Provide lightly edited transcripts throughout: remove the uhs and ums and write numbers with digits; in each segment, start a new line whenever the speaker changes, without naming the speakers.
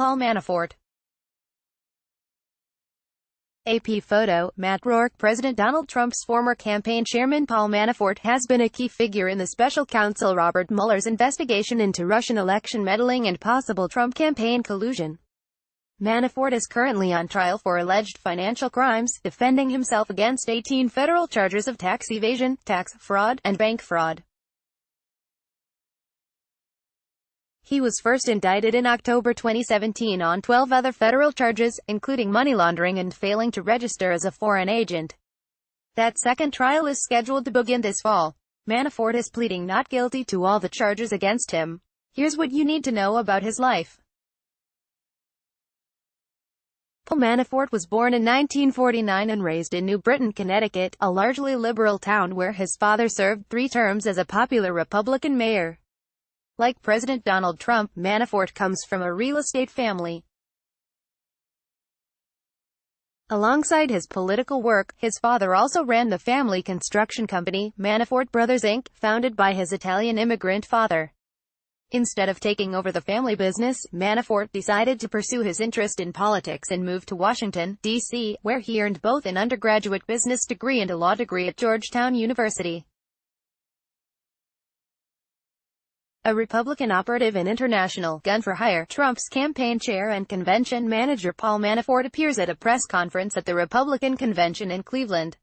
Paul Manafort. AP photo, Matt Rourke. President Donald Trump's former campaign chairman Paul Manafort has been a key figure in the special counsel Robert Mueller's investigation into Russian election meddling and possible Trump campaign collusion. Manafort is currently on trial for alleged financial crimes, defending himself against 18 federal charges of tax evasion, tax fraud, and bank fraud. He was first indicted in October 2017 on 12 other federal charges, including money laundering and failing to register as a foreign agent. That second trial is scheduled to begin this fall. Manafort is pleading not guilty to all the charges against him. Here's what you need to know about his life. Paul Manafort was born in 1949 and raised in New Britain, Connecticut, a largely liberal town where his father served 3 terms as a popular Republican mayor. Like President Donald Trump, Manafort comes from a real estate family. Alongside his political work, his father also ran the family construction company, Manafort Brothers Inc., founded by his Italian immigrant father. Instead of taking over the family business, Manafort decided to pursue his interest in politics and moved to Washington, D.C., where he earned both an undergraduate business degree and a law degree at Georgetown University. A Republican operative and international gun-for-hire, Trump's campaign chair and convention manager Paul Manafort appears at a press conference at the Republican convention in Cleveland.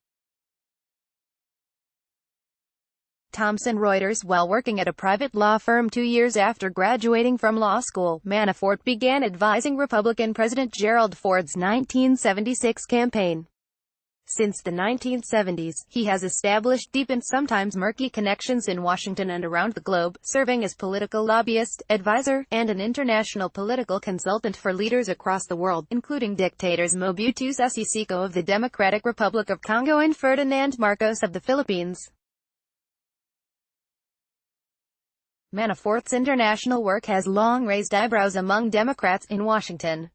Thomson Reuters. While working at a private law firm 2 years after graduating from law school, Manafort began advising Republican President Gerald Ford's 1976 campaign. Since the 1970s, he has established deep and sometimes murky connections in Washington and around the globe, serving as political lobbyist, advisor, and an international political consultant for leaders across the world, including dictators Mobutu Sese Seko of the Democratic Republic of Congo and Ferdinand Marcos of the Philippines. Manafort's international work has long raised eyebrows among Democrats in Washington.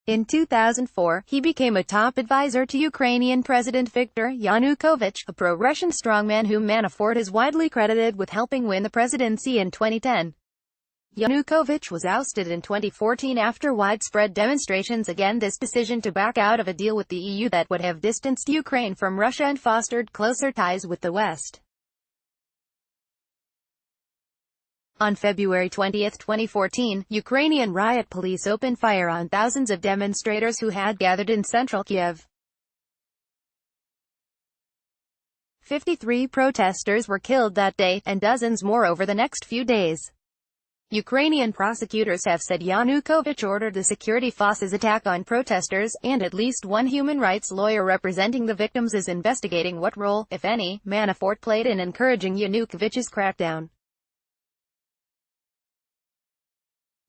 In 2004, he became a top advisor to Ukrainian President Viktor Yanukovych, a pro-Russian strongman whom Manafort is widely credited with helping win the presidency in 2010. Yanukovych was ousted in 2014 after widespread demonstrations against this decision to back out of a deal with the EU that would have distanced Ukraine from Russia and fostered closer ties with the West. On February 20, 2014, Ukrainian riot police opened fire on thousands of demonstrators who had gathered in central Kiev. 53 protesters were killed that day, and dozens more over the next few days. Ukrainian prosecutors have said Yanukovych ordered the security forces' attack on protesters, and at least one human rights lawyer representing the victims is investigating what role, if any, Manafort played in encouraging Yanukovych's crackdown.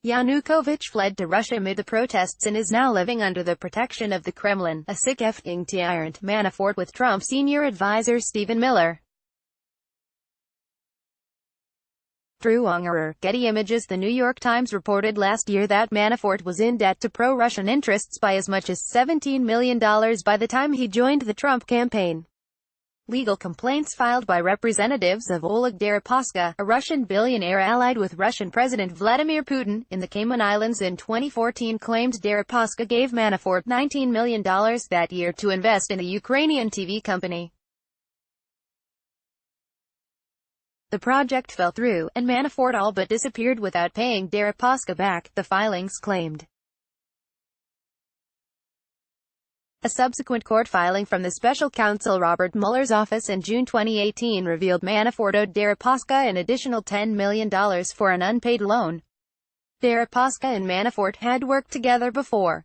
Yanukovych fled to Russia amid the protests and is now living under the protection of the Kremlin, a sick-effing tyrant. Manafort with Trump senior advisor Stephen Miller. Through Ungerer, Getty Images. The New York Times reported last year that Manafort was in debt to pro-Russian interests by as much as $17 million by the time he joined the Trump campaign. Legal complaints filed by representatives of Oleg Deripaska, a Russian billionaire allied with Russian President Vladimir Putin, in the Cayman Islands in 2014 claimed Deripaska gave Manafort $19 million that year to invest in a Ukrainian TV company. The project fell through, and Manafort all but disappeared without paying Deripaska back, the filings claimed. A subsequent court filing from the special counsel Robert Mueller's office in June 2018 revealed Manafort owed Deripaska an additional $10 million for an unpaid loan. Deripaska and Manafort had worked together before.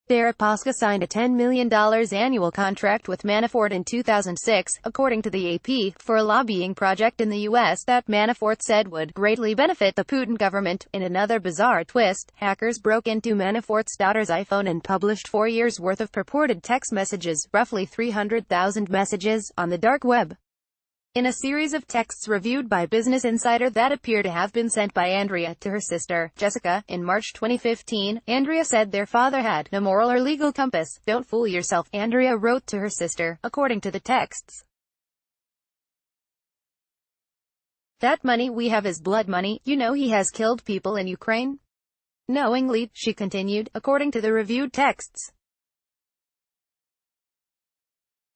Deripaska signed a $10 million annual contract with Manafort in 2006, according to the AP, for a lobbying project in the U.S. that Manafort said would greatly benefit the Putin government. In another bizarre twist, hackers broke into Manafort's daughter's iPhone and published 4 years' worth of purported text messages, roughly 300,000 messages, on the dark web. In a series of texts reviewed by Business Insider that appear to have been sent by Andrea to her sister, Jessica, in March 2015, Andrea said their father had no moral or legal compass. "Don't fool yourself," Andrea wrote to her sister, according to the texts. That money we have is blood money. You know he has killed people in Ukraine? Knowingly, she continued, according to the reviewed texts.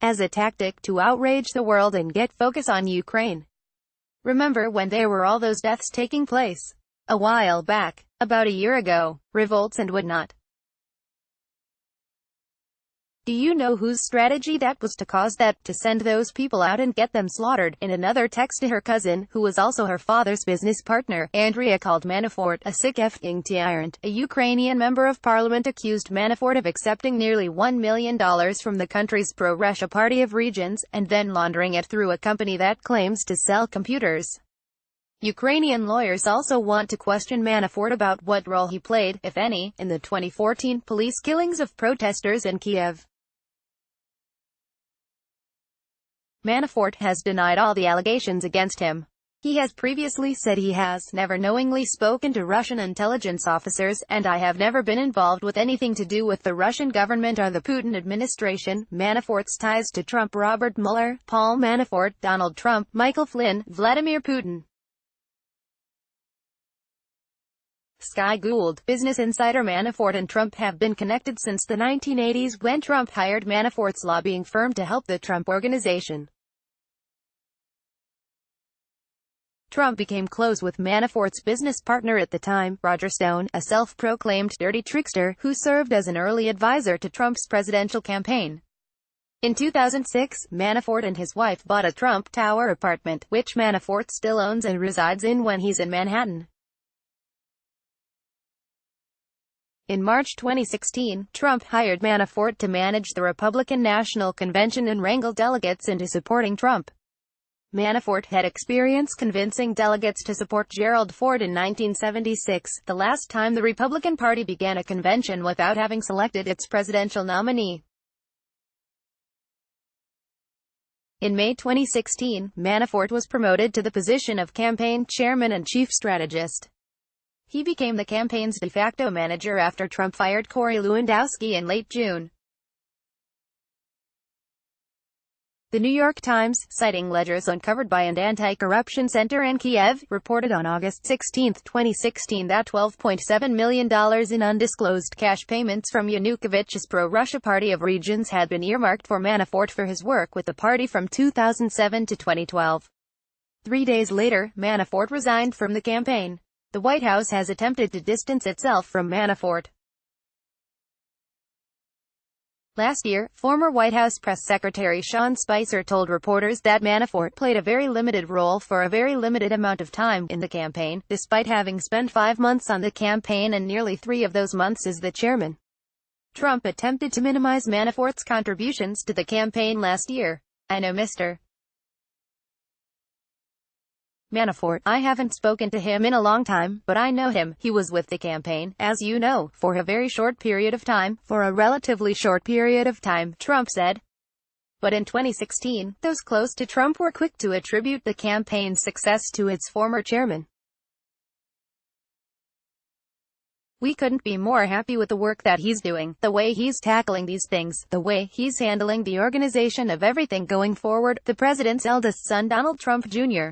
As a tactic to outrage the world and get focus on Ukraine. Remember when there were all those deaths taking place? A while back. About a year ago. Revolts and whatnot. Do you know whose strategy that was to cause that, to send those people out and get them slaughtered? In another text to her cousin, who was also her father's business partner, Andrea called Manafort a sick f***ing tyrant. A Ukrainian member of parliament accused Manafort of accepting nearly $1 million from the country's pro-Russia party of regions, and then laundering it through a company that claims to sell computers. Ukrainian lawyers also want to question Manafort about what role he played, if any, in the 2014 police killings of protesters in Kiev. Manafort has denied all the allegations against him. He has previously said he has never knowingly spoken to Russian intelligence officers, and I have never been involved with anything to do with the Russian government or the Putin administration. Manafort's ties to Trump: Robert Mueller, Paul Manafort, Donald Trump, Michael Flynn, Vladimir Putin. Sky Gould. Business Insider. Manafort and Trump have been connected since the 1980s, when Trump hired Manafort's lobbying firm to help the Trump Organization. Trump became close with Manafort's business partner at the time, Roger Stone, a self-proclaimed dirty trickster, who served as an early advisor to Trump's presidential campaign. In 2006, Manafort and his wife bought a Trump Tower apartment, which Manafort still owns and resides in when he's in Manhattan. In March 2016, Trump hired Manafort to manage the Republican National Convention and wrangle delegates into supporting Trump. Manafort had experience convincing delegates to support Gerald Ford in 1976, the last time the Republican Party began a convention without having selected its presidential nominee. In May 2016, Manafort was promoted to the position of campaign chairman and chief strategist. He became the campaign's de facto manager after Trump fired Corey Lewandowski in late June. The New York Times, citing ledgers uncovered by an anti-corruption center in Kiev, reported on August 16, 2016 that $12.7 million in undisclosed cash payments from Yanukovych's pro-Russia party of regions had been earmarked for Manafort for his work with the party from 2007 to 2012. 3 days later, Manafort resigned from the campaign. The White House has attempted to distance itself from Manafort. Last year, former White House press secretary Sean Spicer told reporters that Manafort played a very limited role for a very limited amount of time in the campaign, despite having spent 5 months on the campaign and nearly 3 of those months as the chairman. Trump attempted to minimize Manafort's contributions to the campaign last year. I know Mr. Manafort. I haven't spoken to him in a long time, but I know him. He was with the campaign, as you know, for a very short period of time, for a relatively short period of time, Trump said. But in 2016, those close to Trump were quick to attribute the campaign's success to its former chairman. We couldn't be more happy with the work that he's doing, the way he's tackling these things, the way he's handling the organization of everything going forward, the president's eldest son Donald Trump Jr.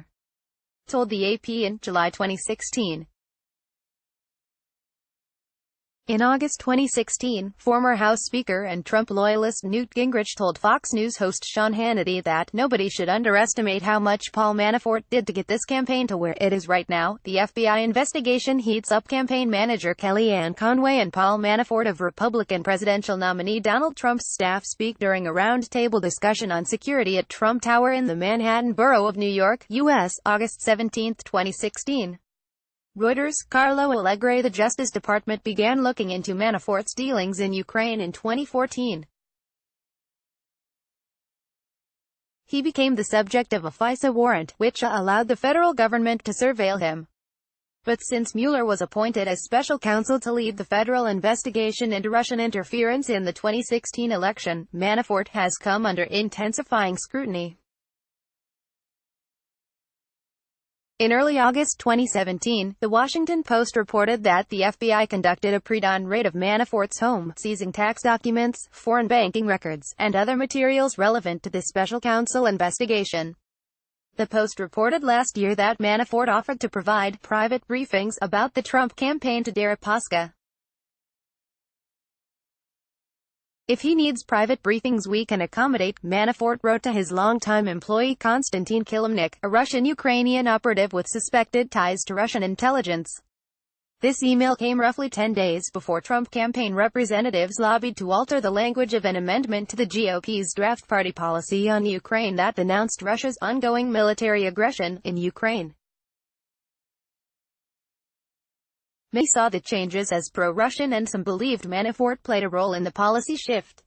told the AP in July 2016. In August 2016, former House Speaker and Trump loyalist Newt Gingrich told Fox News host Sean Hannity that nobody should underestimate how much Paul Manafort did to get this campaign to where it is right now. The FBI investigation heats up. Campaign manager Kellyanne Conway and Paul Manafort of Republican presidential nominee Donald Trump's staff speak during a roundtable discussion on security at Trump Tower in the Manhattan borough of New York, U.S., August 17, 2016. Reuters. Carlo Allegre. The Justice Department began looking into Manafort's dealings in Ukraine in 2014. He became the subject of a FISA warrant, which allowed the federal government to surveil him. But since Mueller was appointed as special counsel to lead the federal investigation into Russian interference in the 2016 election, Manafort has come under intensifying scrutiny. In early August 2017, The Washington Post reported that the FBI conducted a pre-dawn raid of Manafort's home, seizing tax documents, foreign banking records, and other materials relevant to the special counsel investigation. The Post reported last year that Manafort offered to provide private briefings about the Trump campaign to Deripaska. "If he needs private briefings we can accommodate," Manafort wrote to his longtime employee Konstantin Kilimnik, a Russian-Ukrainian operative with suspected ties to Russian intelligence. This email came roughly 10 days before Trump campaign representatives lobbied to alter the language of an amendment to the GOP's draft party policy on Ukraine that denounced Russia's ongoing military aggression in Ukraine. Many saw the changes as pro-Russian and some believed Manafort played a role in the policy shift.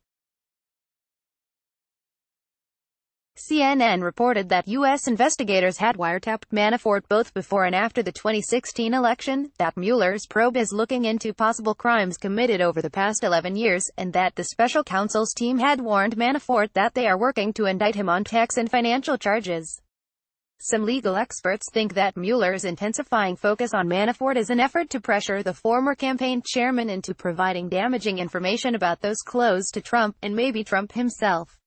CNN reported that U.S. investigators had wiretapped Manafort both before and after the 2016 election, that Mueller's probe is looking into possible crimes committed over the past 11 years, and that the special counsel's team had warned Manafort that they are working to indict him on tax and financial charges. Some legal experts think that Mueller's intensifying focus on Manafort is an effort to pressure the former campaign chairman into providing damaging information about those close to Trump, and maybe Trump himself.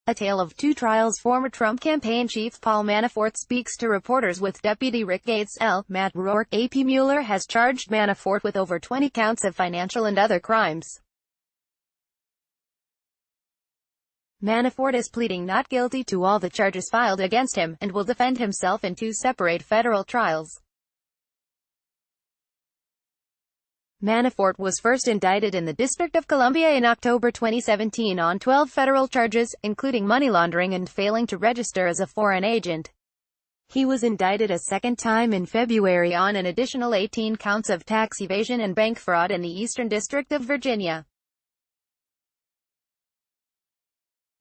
A Tale of Two Trials. Former Trump campaign chief Paul Manafort speaks to reporters with Deputy Rick Gates. Matt Rourke. AP Mueller has charged Manafort with over 20 counts of financial and other crimes. Manafort is pleading not guilty to all the charges filed against him, and will defend himself in 2 separate federal trials. Manafort was first indicted in the District of Columbia in October 2017 on 12 federal charges, including money laundering and failing to register as a foreign agent. He was indicted a second time in February on an additional 18 counts of tax evasion and bank fraud in the Eastern District of Virginia.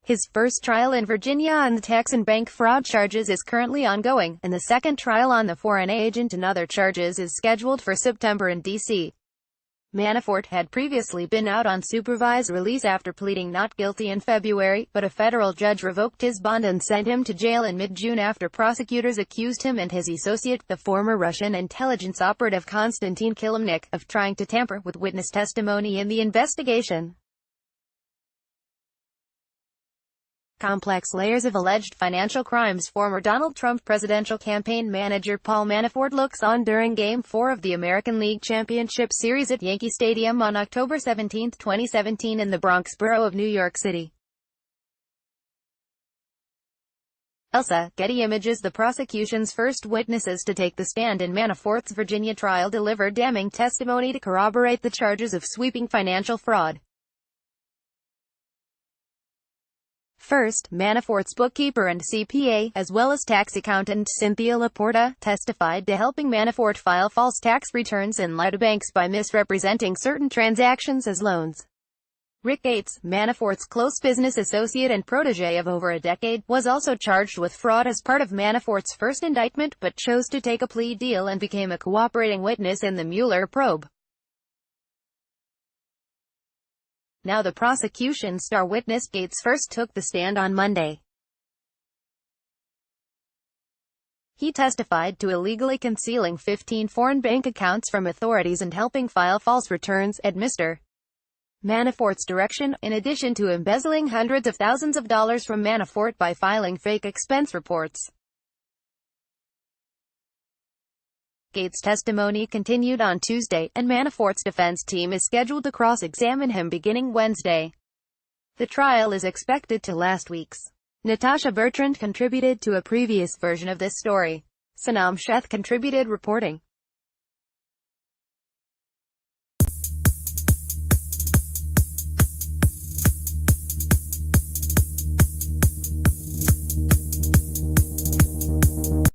His first trial in Virginia on the tax and bank fraud charges is currently ongoing, and the second trial on the foreign agent and other charges is scheduled for September in D.C. Manafort had previously been out on supervised release after pleading not guilty in February, but a federal judge revoked his bond and sent him to jail in mid-June after prosecutors accused him and his associate, the former Russian intelligence operative Konstantin Kilimnik, of trying to tamper with witness testimony in the investigation. Complex layers of alleged financial crimes. Former Donald Trump presidential campaign manager Paul Manafort looks on during Game 4 of the American League Championship Series at Yankee Stadium on October 17, 2017 in the Bronx borough of New York City. Getty Images. The prosecution's first witnesses to take the stand in Manafort's Virginia trial delivered damning testimony to corroborate the charges of sweeping financial fraud. First, Manafort's bookkeeper and CPA, as well as tax accountant Cynthia Laporta, testified to helping Manafort file false tax returns and lie to banks by misrepresenting certain transactions as loans. Rick Gates, Manafort's close business associate and protege of over a decade, was also charged with fraud as part of Manafort's first indictment, but chose to take a plea deal and became a cooperating witness in the Mueller probe. Now the prosecution's star witness Gates first took the stand on Monday. He testified to illegally concealing 15 foreign bank accounts from authorities and helping file false returns at Mr. Manafort's direction, in addition to embezzling hundreds of thousands of dollars from Manafort by filing fake expense reports. Gates' testimony continued on Tuesday, and Manafort's defense team is scheduled to cross-examine him beginning Wednesday. The trial is expected to last weeks. Natasha Bertrand contributed to a previous version of this story. Sanam Sheth contributed reporting.